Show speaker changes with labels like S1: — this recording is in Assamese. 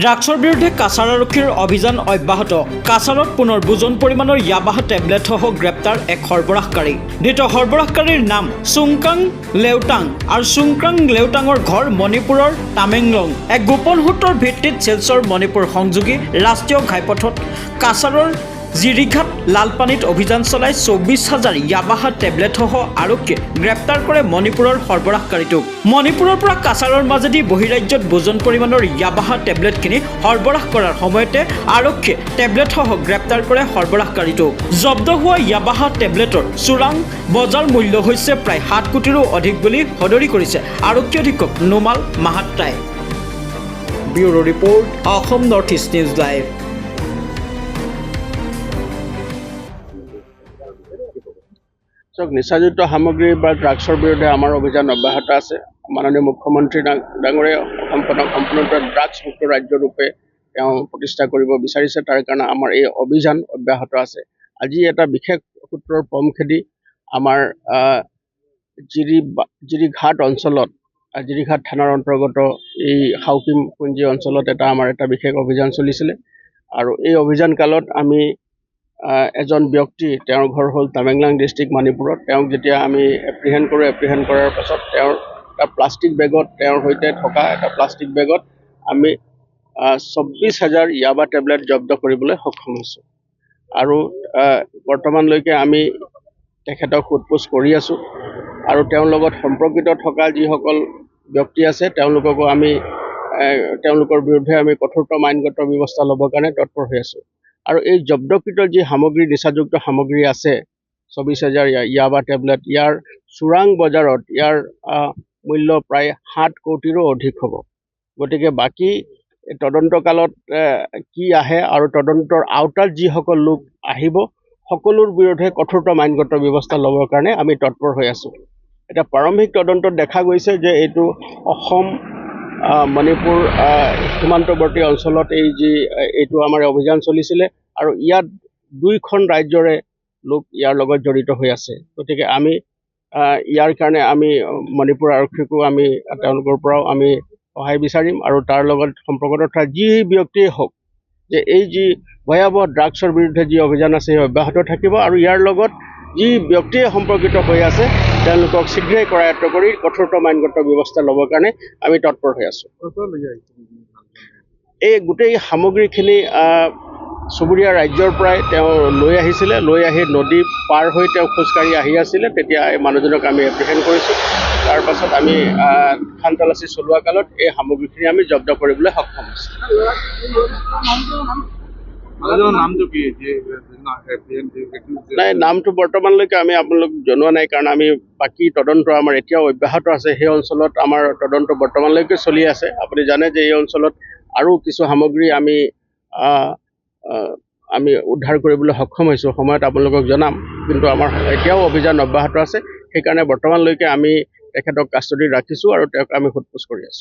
S1: ড্ৰাগছৰ বিৰুদ্ধে কাছাৰ আৰক্ষীৰ অভিযান অব্যাহত। কাছাৰত পুনৰ বুজন পৰিমাণৰ ইয়াবাহ টেবলেটসহ গ্ৰেপ্তাৰ এক সৰবৰাহকাৰী। ধৃত সৰবৰাহকাৰীৰ নাম চুংকাং লেউটাং আৰু চুংকাং লেউটাঙৰ ঘৰ মণিপুৰৰ টামেংলং। এক গোপন সূত্ৰৰ ভিত্তিত শিলচৰ মণিপুৰ সংযোগী ৰাষ্ট্ৰীয় ঘাইপথত কাছাৰৰ জিৰিঘাট লালপানীত অভিযান চলাই 24,000 ইয়াবাহ টেবলেটসহ আৰক্ষীয়ে গ্ৰেপ্তাৰ কৰে মণিপুৰৰ সৰবৰাহকাৰীটোক। মণিপুৰৰ পৰা কাছাৰৰ মাজেদি বহিৰাজ্যত বুজন পৰিমাণৰ ইয়াবাহ টেবলেটখিনি সৰবৰাহ কৰাৰ সময়তে আৰক্ষীয়ে টেবলেটসহ গ্ৰেপ্তাৰ কৰে সৰবৰাহকাৰীটোক। জব্দ হোৱা ইয়াবাহ টেবলেটৰ চোৰাং বজাৰ মূল্য হৈছে প্ৰায় 7 কোটিৰো অধিক বুলি সদৰি কৰিছে আৰক্ষী অধীক্ষক নোমাল মাহাত্ৰাই। Bureau report, Assam north east news live.
S2: নিচাযুক্ত সামগ্ৰী বা ড্ৰাগছৰ বিৰুদ্ধে আমাৰ অভিযান অব্যাহত আছে। মাননীয় মুখ্যমন্ত্ৰী ডাঙৰীয়াই অসমখনক সম্পূৰ্ণৰূপে ড্ৰাগছমুক্ত ৰাজ্যৰূপে তেওঁ প্ৰতিষ্ঠা কৰিব বিচাৰিছে। তাৰ কাৰণে আমাৰ এই অভিযান অব্যাহত আছে। আজি এটা বিশেষ সূত্ৰৰ পম খেদি আমাৰ জিৰিঘাট অঞ্চলত, জিৰিঘাট থানাৰ অন্তৰ্গত এই হাউকিমপুঞ্জী অঞ্চলত আমাৰ এটা বিশেষ অভিযান চলিছিলে। আৰু এই অভিযান কালত আমি এজন ব্যক্তি, তেওঁৰ ঘৰ হ'ল টামেংলং ডিষ্ট্ৰিক্ট মণিপুৰত। তেওঁক যেতিয়া আমি এপ্ৰিহেণ্ড কৰোঁ, এপ্ৰিহেণ্ড কৰাৰ পাছত তেওঁৰ এটা প্লাষ্টিক বেগত, তেওঁৰ সৈতে থকা এটা প্লাষ্টিক বেগত আমি 24,000 ইয়াবা টেবলেট জব্দ কৰিবলৈ সক্ষম হৈছোঁ। আৰু বৰ্তমানলৈকে আমি তেখেতক সোধপোছ কৰি আছোঁ। আৰু তেওঁৰ লগত সম্পৰ্কিত থকা যিসকল ব্যক্তি আছে তেওঁলোকৰ বিৰুদ্ধে আমি কঠোৰতম আইনগত ব্যৱস্থা ল'বৰ কাৰণে তৎপৰ হৈ আছোঁ। আৰু এই জব্দকৃত যি সামগ্ৰী, নিচাযুক্ত সামগ্ৰী আছে 24,000 ইয়াবা টেবলেট, ইয়াৰ চোৰাং বজাৰত ইয়াৰ মূল্য প্ৰায় 7 কোটিৰো অধিক হ'ব। গতিকে বাকী তদন্তকালত কি আহে আৰু তদন্তৰ আওতাত যিসকল লোক আহিব, সকলোৰ বিৰুদ্ধে কঠোৰতম আইনগত ব্যৱস্থা ল'বৰ কাৰণে আমি তৎপৰ হৈ আছোঁ। এতিয়া প্ৰাৰম্ভিক তদন্তত দেখা গৈছে যে এইটো অসম মণিপুৰ সীমান্তৱৰ্তী অঞ্চলত এইটো আমাৰ অভিযান চলিছিলে। আৰু ইয়াত 2খন ৰাজ্যৰে লোক ইয়াৰ লগত জড়িত হৈ আছে। গতিকে আমি ইয়াৰ কাৰণে আমি মণিপুৰ আৰক্ষীকো আমি তেওঁলোকৰ পৰাও আমি সহায় বিচাৰিম। আৰু তাৰ লগত সম্পৰ্কিত থকা যি ব্যক্তিয়ে হওক, যে এই যি ভয়াৱহ ড্ৰাগছৰ বিৰুদ্ধে যি অভিযান আছে সেই অব্যাহত থাকিব। আৰু ইয়াৰ লগত যি ব্যক্তিয়ে সম্পৰ্কিত হৈ আছে তেওঁলোকক শীঘ্ৰেই কৰায়ত্ব কৰি কঠোৰতম আইনগত ব্যৱস্থা ল'বৰ কাৰণে আমি তৎপৰ হৈ আছোঁ। এই গোটেই সামগ্ৰীখিনি চুবুৰীয়া ৰাজ্যৰ পৰাই তেওঁ লৈ আহিছিলে। লৈ আহি নদী পাৰ হৈ তেওঁ খোজকাঢ়ি আহি আছিলে। তেতিয়া এই মানুহজনক আমি এপ্ৰিহেণ্ড কৰিছোঁ। তাৰ পাছত আমি খানতালাচী চলোৱা কালত এই সামগ্ৰীখিনি আমি জব্দ কৰিবলৈ সক্ষম হৈছোঁ। নাই, নামটো বৰ্তমানলৈকে আমি আপোনালোক জনোৱা নাই, কাৰণ আমি বাকী তদন্ত আমাৰ এতিয়াও অব্যাহত আছে। সেই অঞ্চলত আমাৰ তদন্ত বৰ্তমানলৈকে চলি আছে। আপুনি জানে যে এই অঞ্চলত আৰু কিছু সামগ্ৰী আমি উদ্ধাৰ কৰিবলৈ সক্ষম হৈছোঁ। সময়ত আপোনালোকক জনাম, কিন্তু আমাৰ এতিয়াও অভিযান অব্যাহত আছে। সেইকাৰণে বৰ্তমানলৈকে আমি তেখেতক কাষ্টডিত ৰাখিছোঁ আৰু তেওঁক আমি সোধপোছ কৰি আছোঁ।